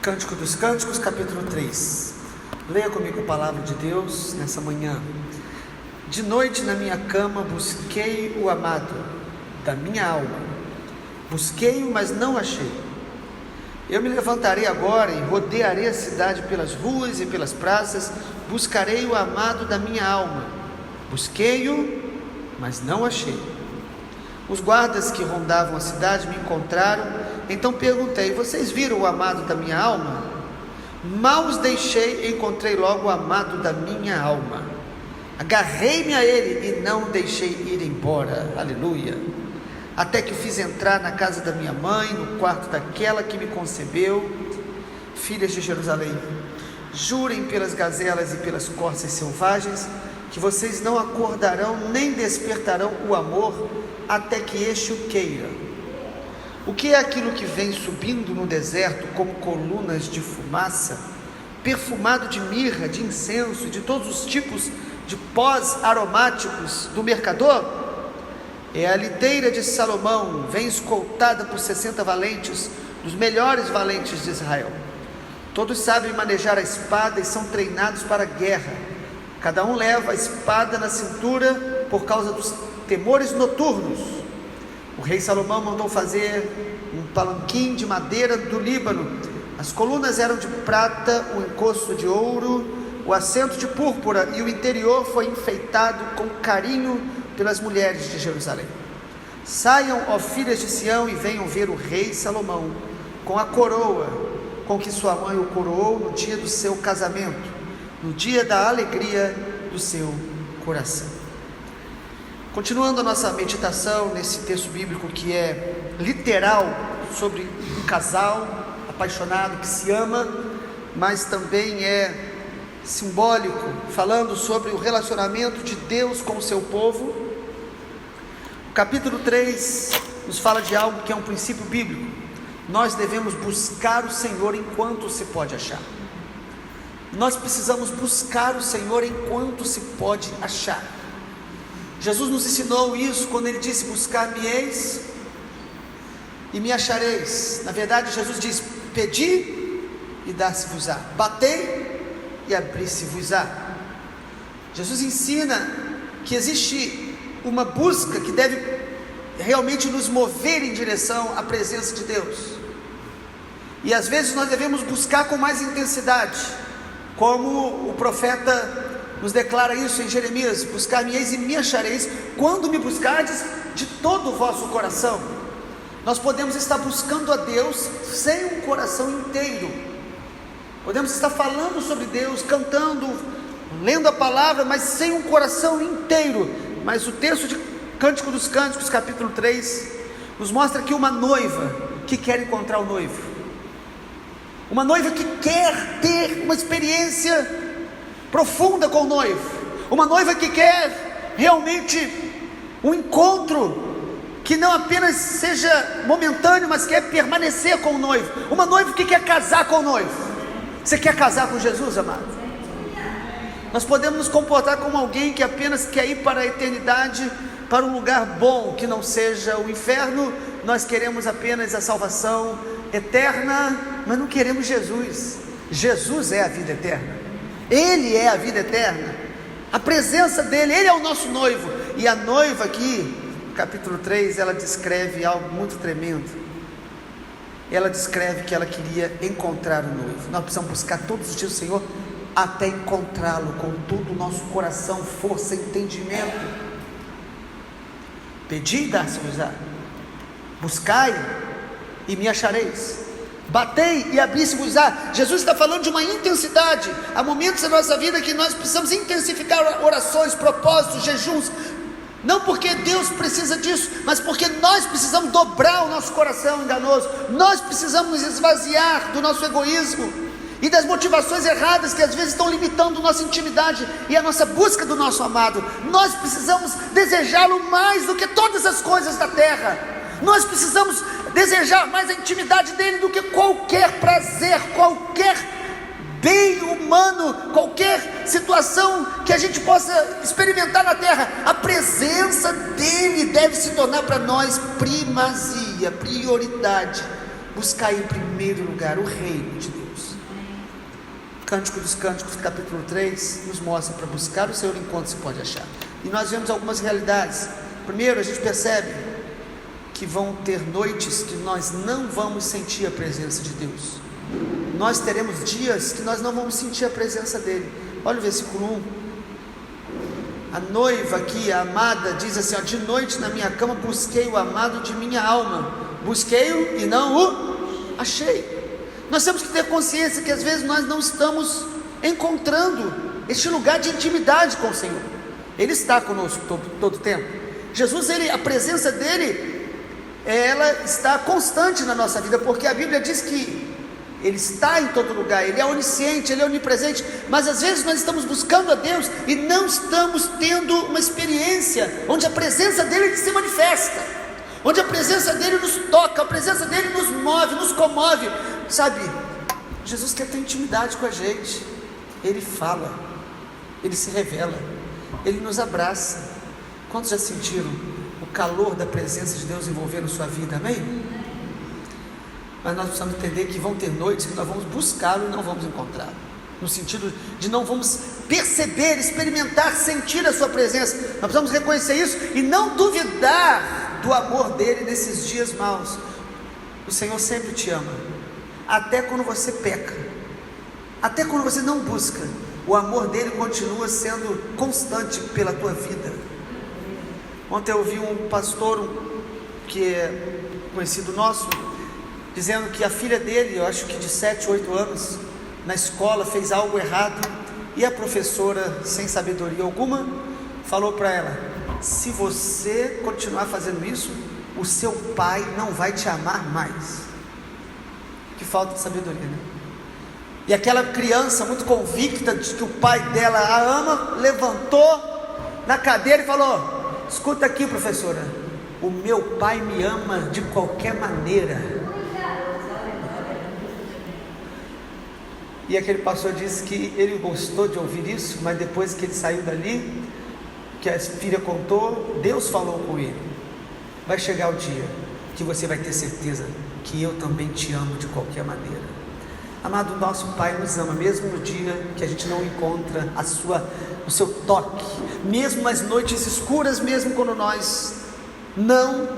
Cântico dos Cânticos, capítulo 3. Leia comigo a palavra de Deus nessa manhã. De noite na minha cama busquei o amado da minha alma. Busquei-o, mas não achei. Eu me levantarei agora e rodearei a cidade pelas ruas e pelas praças. Buscarei o amado da minha alma. Busquei-o, mas não achei. Os guardas que rondavam a cidade me encontraram. Então perguntei: vocês viram o amado da minha alma? Mal os deixei, encontrei logo o amado da minha alma. Agarrei-me a ele e não o deixei ir embora. Aleluia. Até que o fiz entrar na casa da minha mãe, no quarto daquela que me concebeu. Filhas de Jerusalém, jurem pelas gazelas e pelas corças selvagens, que vocês não acordarão nem despertarão o amor, até que este o queira. O que é aquilo que vem subindo no deserto como colunas de fumaça, perfumado de mirra, de incenso e de todos os tipos de pós aromáticos do mercador? É a liteira de Salomão, vem escoltada por 60 valentes, dos melhores valentes de Israel. Todos sabem manejar a espada e são treinados para a guerra. Cada um leva a espada na cintura por causa dos temores noturnos. O rei Salomão mandou fazer um palanquim de madeira do Líbano. As colunas eram de prata, o encosto de ouro, o assento de púrpura, e o interior foi enfeitado com carinho pelas mulheres de Jerusalém. Saiam, ó filhas de Sião, e venham ver o rei Salomão, com a coroa com que sua mãe o coroou no dia do seu casamento, no dia da alegria do seu coração. Continuando a nossa meditação nesse texto bíblico que é literal sobre um casal apaixonado que se ama, mas também é simbólico, falando sobre o relacionamento de Deus com o seu povo. O capítulo 3 nos fala de algo que é um princípio bíblico. Nós devemos buscar o Senhor enquanto se pode achar. Nós precisamos buscar o Senhor enquanto se pode achar. Jesus nos ensinou isso quando ele disse: buscar-me-eis e me achareis. Na verdade, Jesus diz: pedi e dar-se-vos-á, batei e abrir-se-vos-á. Jesus ensina que existe uma busca que deve realmente nos mover em direção à presença de Deus, e às vezes nós devemos buscar com mais intensidade, como o profeta nos declara isso em Jeremias: buscar-me-eis e me achareis, quando me buscardes de todo o vosso coração. Nós podemos estar buscando a Deus sem um coração inteiro, podemos estar falando sobre Deus, cantando, lendo a palavra, mas sem um coração inteiro. Mas o texto de Cântico dos Cânticos, capítulo 3, nos mostra que uma noiva que quer encontrar o noivo, uma noiva que quer ter uma experiência profunda com o noivo, uma noiva que quer realmente um encontro que não apenas seja momentâneo, mas quer permanecer com o noivo, uma noiva que quer casar com o noivo. Você quer casar com Jesus, amado? Nós podemos nos comportar como alguém que apenas quer ir para a eternidade, para um lugar bom, que não seja o inferno. Nós queremos apenas a salvação eterna, mas não queremos Jesus. Jesus é a vida eterna, Ele é a vida eterna, a presença dEle, Ele é o nosso noivo. E a noiva aqui, no capítulo 3, ela descreve algo muito tremendo. Ela descreve que ela queria encontrar o noivo. Nós precisamos buscar todos os dias o Senhor, até encontrá-lo com todo o nosso coração, força, entendimento. Pedi e dar-se-vos-á, buscai e me achareis, batei e abri-se-vos-á. Jesus está falando de uma intensidade. Há momentos da nossa vida que nós precisamos intensificar orações, propósitos, jejuns, não porque Deus precisa disso, mas porque nós precisamos dobrar o nosso coração enganoso. Nós precisamos nos esvaziar do nosso egoísmo e das motivações erradas que às vezes estão limitando a nossa intimidade e a nossa busca do nosso amado. Nós precisamos desejá-lo mais do que todas as coisas da terra. Nós precisamos desejar mais a intimidade dele do que qualquer prazer, qualquer bem humano, qualquer situação que a gente possa experimentar na terra. A presença dele deve se tornar para nós primazia, prioridade. buscai em primeiro lugar o reino de Deus. Cântico dos Cânticos, capítulo 3, nos mostra para buscar o Senhor enquanto se pode achar. E nós vemos algumas realidades. Primeiro, a gente percebe que vão ter noites que nós não vamos sentir a presença de Deus. Nós teremos dias que nós não vamos sentir a presença dele. Olha o versículo 1. A noiva aqui, a amada, diz assim, ó: de noite na minha cama busquei o amado de minha alma. Busquei-o e não o achei. Nós temos que ter consciência que às vezes nós não estamos encontrando este lugar de intimidade com o Senhor. Ele está conosco todo o tempo. Jesus, a presença dele, ela está constante na nossa vida, porque a Bíblia diz que ele está em todo lugar, ele é onisciente, ele é onipresente, mas às vezes nós estamos buscando a Deus e não estamos tendo uma experiência onde a presença dele se manifesta, onde a presença dele nos toca, a presença dele nos move, nos comove, sabe? Jesus quer ter intimidade com a gente, ele fala, ele se revela, ele nos abraça. Quantos já sentiram o calor da presença de Deus envolvendo sua vida? Amém? Mas nós precisamos entender que vão ter noites que nós vamos buscá-lo e não vamos encontrá-lo, no sentido de não vamos perceber, experimentar, sentir a sua presença. Nós precisamos reconhecer isso e não duvidar do amor dele nesses dias maus. O Senhor sempre te ama, até quando você peca, até quando você não busca, o amor dele continua sendo constante pela tua vida. Ontem eu ouvi um pastor que é conhecido nosso, dizendo que a filha dele, eu acho que de 7, 8 anos, na escola fez algo errado, e a professora, sem sabedoria alguma, falou para ela: se você continuar fazendo isso, o seu pai não vai te amar mais. Que falta de sabedoria, né? E aquela criança, muito convicta de que o pai dela a ama, levantou na cadeira e falou: escuta aqui, professora, o meu pai me ama de qualquer maneira. E aquele pastor disse que ele gostou de ouvir isso, mas depois que ele saiu dali, que a filha contou, Deus falou com ele: vai chegar o dia que você vai ter certeza que eu também te amo de qualquer maneira. Amado, nosso Pai nos ama, mesmo no dia que a gente não encontra o seu toque, mesmo nas noites escuras, mesmo quando nós não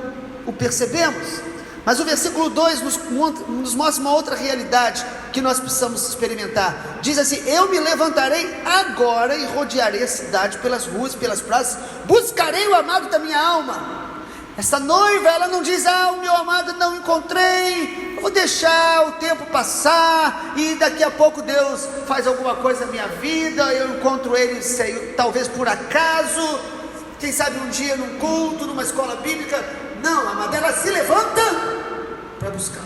o percebemos. Mas o versículo 2 nos mostra uma outra realidade que nós precisamos experimentar. Diz assim: eu me levantarei agora e rodearei a cidade pelas ruas, pelas praças, buscarei o amado da minha alma. Essa noiva, ela não diz: o meu amado não encontrei, eu vou deixar o tempo passar e daqui a pouco Deus faz alguma coisa na minha vida, eu encontro ele, talvez por acaso, quem sabe um dia num culto, numa escola bíblica. Não, amada, ela se levanta para buscar.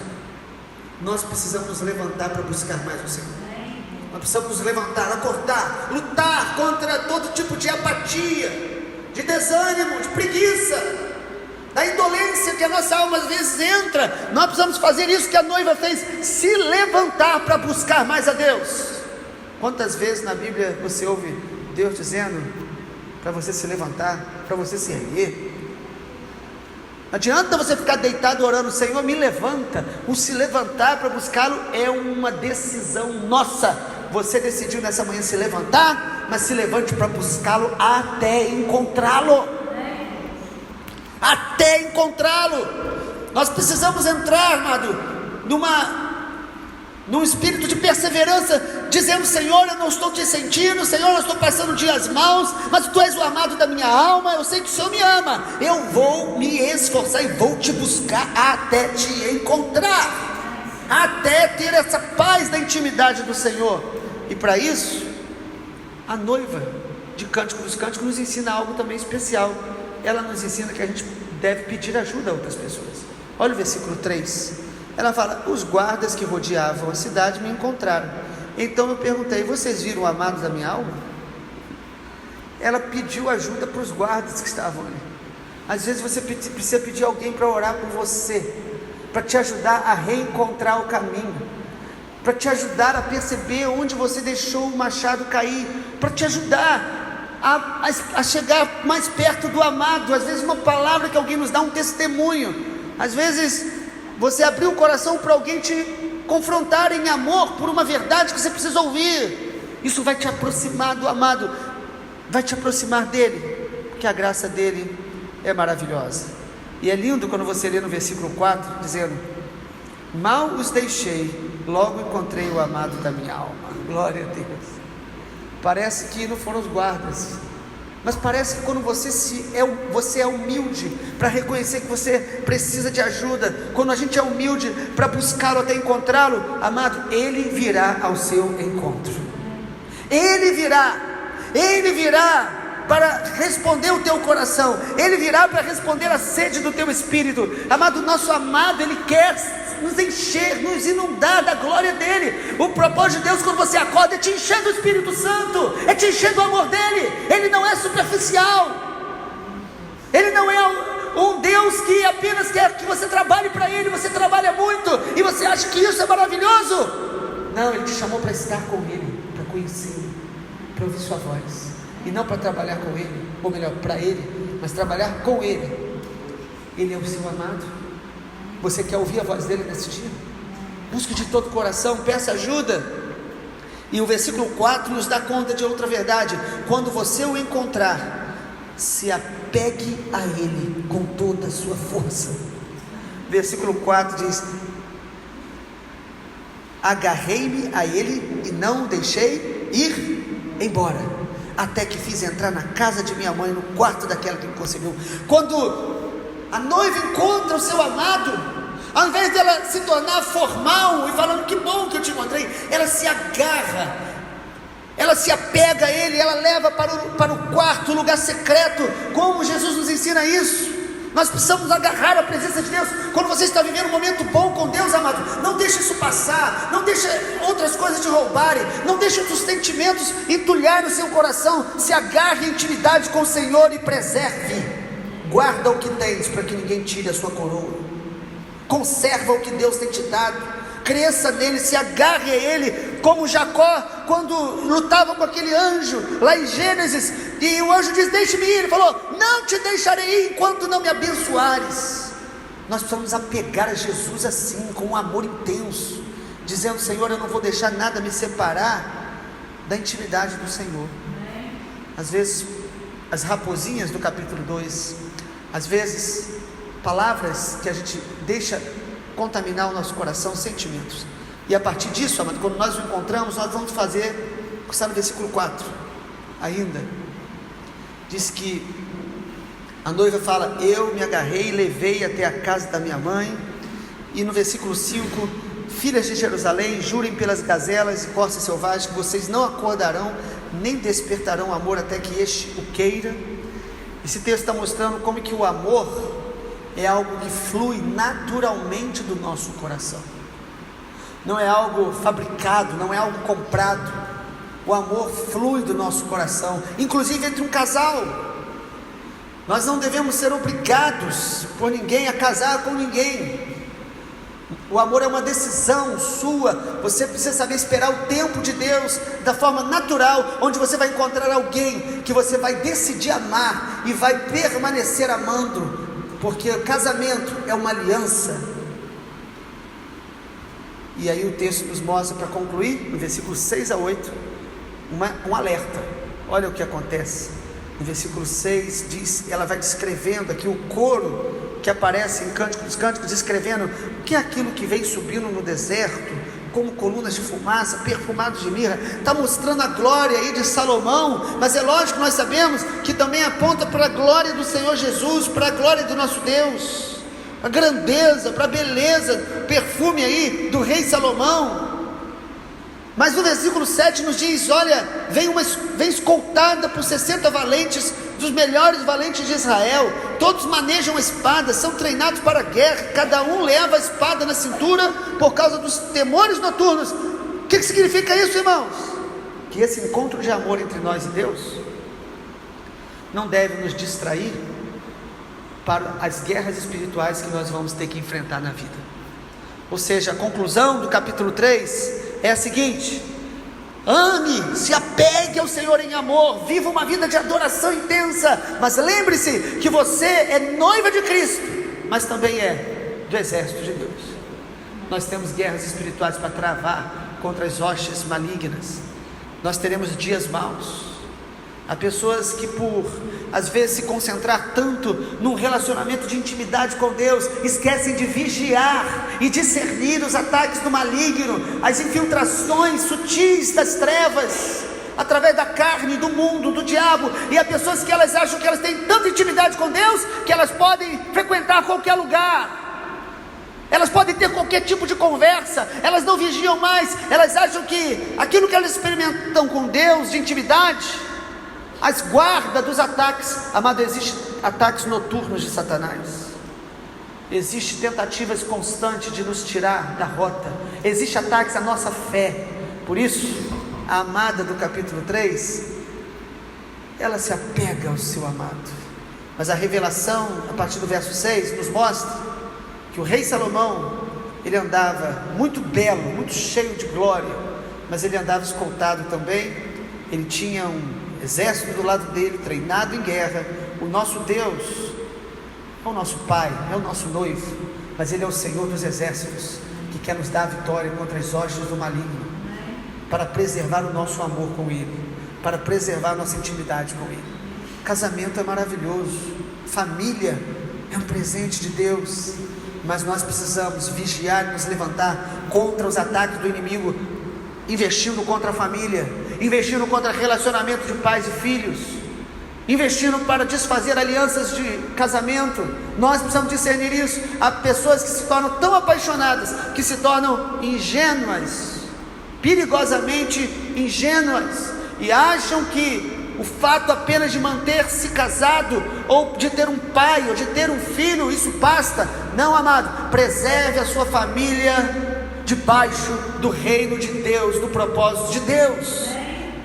Nós precisamos nos levantar para buscar mais o Senhor. Nós precisamos nos levantar, acordar, lutar contra todo tipo de apatia, de desânimo, de preguiça, da indolência que a nossa alma às vezes entra. Nós precisamos fazer isso que a noiva fez: se levantar para buscar mais a Deus. Quantas vezes na Bíblia você ouve Deus dizendo para você se levantar, para você se erguer? Não adianta você ficar deitado orando: Senhor, me levanta. O se levantar para buscá-lo é uma decisão nossa. Você decidiu nessa manhã se levantar, mas se levante para buscá-lo até encontrá-lo. Até encontrá-lo. Nós precisamos entrar, amado, num espírito de perseverança, dizendo: Senhor, eu não estou te sentindo, Senhor, eu estou passando dias maus, mas Tu és o amado da minha alma, eu sei que o Senhor me ama, eu vou me esforçar e vou te buscar até te encontrar, até ter essa paz da intimidade do Senhor. E para isso, a noiva de Cântico dos Cânticos nos ensina algo também especial. Ela nos ensina que a gente deve pedir ajuda a outras pessoas. Olha o versículo 3. Ela fala: os guardas que rodeavam a cidade me encontraram. Então eu perguntei: vocês viram o amado da minha alma? Ela pediu ajuda para os guardas que estavam ali. Às vezes você precisa pedir alguém para orar por você, para te ajudar a reencontrar o caminho, para te ajudar a perceber onde você deixou o machado cair, para te ajudar a chegar mais perto do amado. Às vezes uma palavra que alguém nos dá, um testemunho, às vezes você abrir o coração para alguém te confrontar em amor por uma verdade que você precisa ouvir. Isso vai te aproximar do amado, vai te aproximar dele, porque a graça dele é maravilhosa. E é lindo quando você lê no versículo 4, dizendo: mal os deixei, logo encontrei o amado da minha alma. Glória a Deus. Parece que não foram os guardas, mas parece que quando você é humilde para reconhecer que você precisa de ajuda, quando a gente é humilde para buscá-lo até encontrá-lo, amado, ele virá ao seu encontro. Ele virá para responder o teu coração, ele virá para responder a sede do teu espírito. Amado, nosso amado, ele quer nos encher, nos inundar da glória dele. O propósito de Deus quando você acorda é te encher do Espírito Santo, é te encher do amor dele. Ele não é superficial, ele não é um Deus que apenas quer que você trabalhe para ele. Você trabalha muito e você acha que isso é maravilhoso. Não, ele te chamou para estar com ele, para conhecê-lo, para ouvir sua voz, e não para trabalhar com ele, ou melhor, para ele, mas trabalhar com ele. Ele é o seu amado. Você quer ouvir a voz dele nesse dia? Busque de todo o coração, peça ajuda. E o versículo 4 nos dá conta de outra verdade: quando você o encontrar, se apegue a ele com toda a sua força. Versículo 4 diz: agarrei-me a ele e não o deixei ir embora, até que fiz entrar na casa de minha mãe, no quarto daquela que me concebeu. Quando a noiva encontra o seu amado, ao invés dela se tornar formal e falando que bom que eu te encontrei, ela se agarra, ela se apega a ele, ela leva para o quarto, o lugar secreto. Como Jesus nos ensina isso? Nós precisamos agarrar a presença de Deus. Quando você está vivendo um momento bom com Deus, amado, não deixe isso passar, não deixe outras coisas te roubarem, não deixe outros sentimentos entulhar no seu coração. Se agarre em intimidade com o Senhor e preserve. Guarda o que tens, para que ninguém tire a sua coroa. Conserva o que Deus tem te dado. Cresça nele, se agarre a ele, como Jacó, quando lutava com aquele anjo, lá em Gênesis, e o anjo diz: deixe-me ir. Ele falou: não te deixarei ir, enquanto não me abençoares. Nós precisamos apegar a Jesus assim, com um amor intenso, dizendo: Senhor, eu não vou deixar nada me separar da intimidade do Senhor. Às vezes, as raposinhas do capítulo 2, às vezes, palavras que a gente deixa contaminar o nosso coração, sentimentos. E a partir disso, amado, quando nós o encontramos, nós vamos fazer, está no versículo 4 ainda, diz que a noiva fala: eu me agarrei e levei até a casa da minha mãe. E no versículo 5: filhas de Jerusalém, jurem pelas gazelas e corças selvagens que vocês não acordarão, nem despertarão amor até que este o queira. Esse texto está mostrando como que o amor é algo que flui naturalmente do nosso coração, não é algo fabricado, não é algo comprado. O amor flui do nosso coração, inclusive entre um casal. Nós não devemos ser obrigados por ninguém a casar com ninguém. O amor é uma decisão sua. Você precisa saber esperar o tempo de Deus da forma natural, onde você vai encontrar alguém que você vai decidir amar e vai permanecer amando, porque o casamento é uma aliança. E aí o texto nos mostra, para concluir, no versículo 6 a 8, um alerta. Olha o que acontece. No versículo 6 diz, ela vai descrevendo aqui o coro que aparece em Cântico dos Cânticos, descrevendo o que é aquilo que vem subindo no deserto, como colunas de fumaça, perfumados de mirra. Está mostrando a glória aí de Salomão, mas é lógico que nós sabemos que também aponta para a glória do Senhor Jesus, para a glória do nosso Deus, a grandeza, para a beleza, perfume aí do rei Salomão. Mas no versículo 7 nos diz: olha, vem escoltada por 60 valentes, dos melhores valentes de Israel, todos manejam espadas, são treinados para a guerra, cada um leva a espada na cintura por causa dos temores noturnos. O que significa isso, irmãos? Que esse encontro de amor entre nós e Deus não deve nos distrair para as guerras espirituais que nós vamos ter que enfrentar na vida. Ou seja, a conclusão do capítulo 3 é a seguinte: ame, se apegue ao Senhor em amor, viva uma vida de adoração intensa, mas lembre-se que você é noiva de Cristo, mas também é do exército de Deus. nós temos guerras espirituais para travar contra as hostes malignas. Nós teremos dias maus. Há pessoas que, por às vezes se concentrar tanto num relacionamento de intimidade com Deus, esquecem de vigiar e discernir os ataques do maligno, as infiltrações sutis das trevas, através da carne, do mundo, do diabo. E há pessoas que elas acham que elas têm tanta intimidade com Deus, que elas podem frequentar qualquer lugar, elas podem ter qualquer tipo de conversa, elas não vigiam mais, elas acham que aquilo que elas experimentam com Deus, de intimidade, as guarda dos ataques. Amado, existem ataques noturnos de Satanás, existem tentativas constantes de nos tirar da rota, existem ataques à nossa fé. Por isso, a amada do capítulo 3, ela se apega ao seu amado. Mas a revelação, a partir do verso 6, nos mostra que o rei Salomão, ele andava muito belo, muito cheio de glória, mas ele andava escoltado também. Ele tinha um exército do lado dele, treinado em guerra. O nosso Deus é o nosso Pai, é o nosso noivo, mas Ele é o Senhor dos exércitos, que quer nos dar a vitória contra as hostes do maligno, para preservar o nosso amor com Ele, para preservar a nossa intimidade com Ele. Casamento é maravilhoso, família é um presente de Deus, mas nós precisamos vigiar e nos levantar contra os ataques do inimigo, investindo contra a família, investindo contra relacionamento de pais e filhos, investindo para desfazer alianças de casamento. Nós precisamos discernir isso. Há pessoas que se tornam tão apaixonadas, que se tornam ingênuas, perigosamente ingênuas, e acham que o fato apenas de manter-se casado, ou de ter um pai, ou de ter um filho, isso basta. Não, amado, preserve a sua família debaixo do reino de Deus, do propósito de Deus.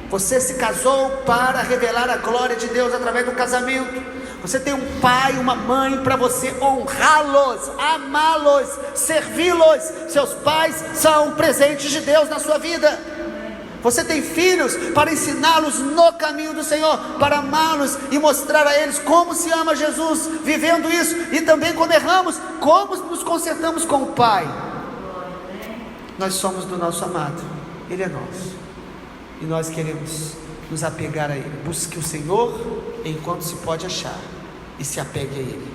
Você se casou para revelar a glória de Deus através do casamento. Você tem um pai, uma mãe para você honrá-los, amá-los, servi-los. Seus pais são presentes de Deus na sua vida. Você tem filhos para ensiná-los no caminho do Senhor, para amá-los e mostrar a eles como se ama Jesus, vivendo isso. E também quando erramos, como nos consertamos com o Pai. Nós somos do nosso amado, Ele é nosso, e nós queremos nos apegar a Ele. Busque o Senhor enquanto se pode achar, e se apegue a Ele.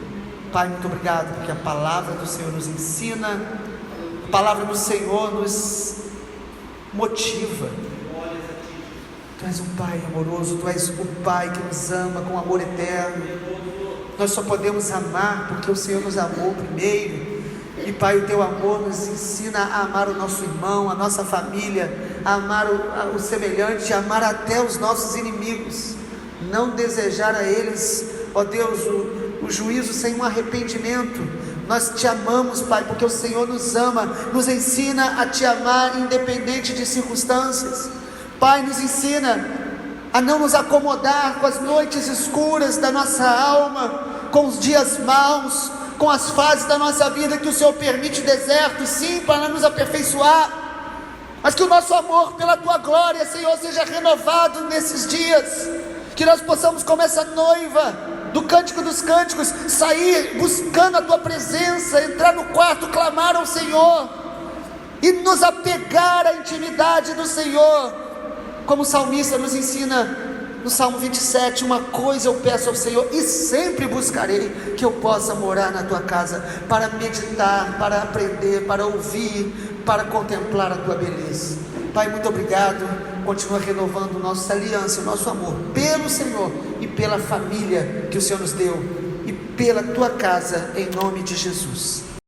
Pai, muito obrigado, porque a palavra do Senhor nos ensina, a palavra do Senhor nos motiva. Tu és um Pai amoroso, Tu és o Pai que nos ama com amor eterno. Nós só podemos amar porque o Senhor nos amou primeiro. E Pai, o Teu amor nos ensina a amar o nosso irmão, a nossa família, a amar o semelhante, a amar até os nossos inimigos, não desejar a eles, ó Deus, o juízo sem um arrependimento. Nós Te amamos, Pai, porque o Senhor nos ama, nos ensina a Te amar independente de circunstâncias. Pai, nos ensina a não nos acomodar com as noites escuras da nossa alma, com os dias maus, com as fases da nossa vida que o Senhor permite deserto, sim, para nos aperfeiçoar, mas que o nosso amor pela Tua glória, Senhor, seja renovado nesses dias, que nós possamos, como essa noiva do Cântico dos Cânticos, sair buscando a Tua presença, entrar no quarto, clamar ao Senhor, e nos apegar à intimidade do Senhor, como o salmista nos ensina no Salmo 27, uma coisa eu peço ao Senhor, e sempre buscarei, que eu possa morar na Tua casa, para meditar, para aprender, para ouvir, para contemplar a Tua beleza. Pai, muito obrigado, continua renovando nossa aliança, o nosso amor pelo Senhor, e pela família que o Senhor nos deu, e pela Tua casa, em nome de Jesus.